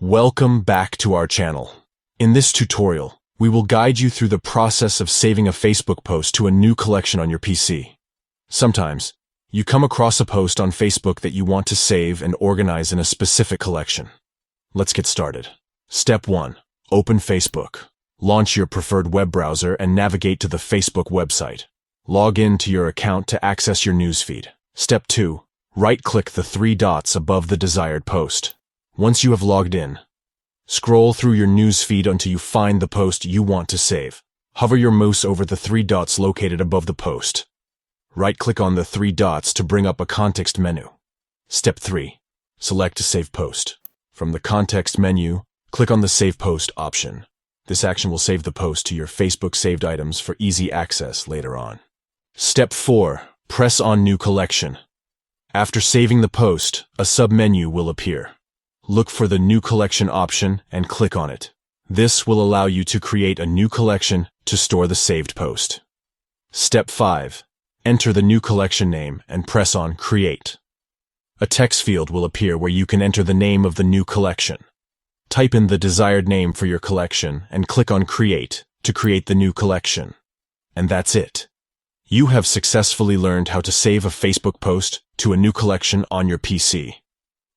Welcome back to our channel. In this tutorial, we will guide you through the process of saving a Facebook post to a new collection on your PC. Sometimes, you come across a post on Facebook that you want to save and organize in a specific collection. Let's get started. Step 1. Open Facebook. Launch your preferred web browser and navigate to the Facebook website. Log in to your account to access your newsfeed. Step 2. Right-click the three dots above the desired post. Once you have logged in, scroll through your newsfeed until you find the post you want to save. Hover your mouse over the three dots located above the post. Right-click on the three dots to bring up a context menu. Step 3. Select Save Post. From the context menu, click on the Save Post option. This action will save the post to your Facebook saved items for easy access later on. Step 4. Press on New Collection. After saving the post, a sub-menu will appear. Look for the New Collection option and click on it. This will allow you to create a new collection to store the saved post. Step 5. Enter the new collection name and press on Create. A text field will appear where you can enter the name of the new collection. Type in the desired name for your collection and click on Create to create the new collection. And that's it. You have successfully learned how to save a Facebook post to a new collection on your PC.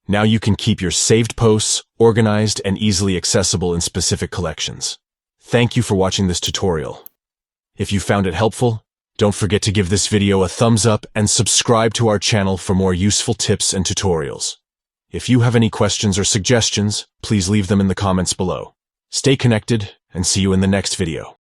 Now you can keep your saved posts organized and easily accessible in specific collections. Thank you for watching this tutorial. If you found it helpful, don't forget to give this video a thumbs up and subscribe to our channel for more useful tips and tutorials. If you have any questions or suggestions, please leave them in the comments below. Stay connected and see you in the next video.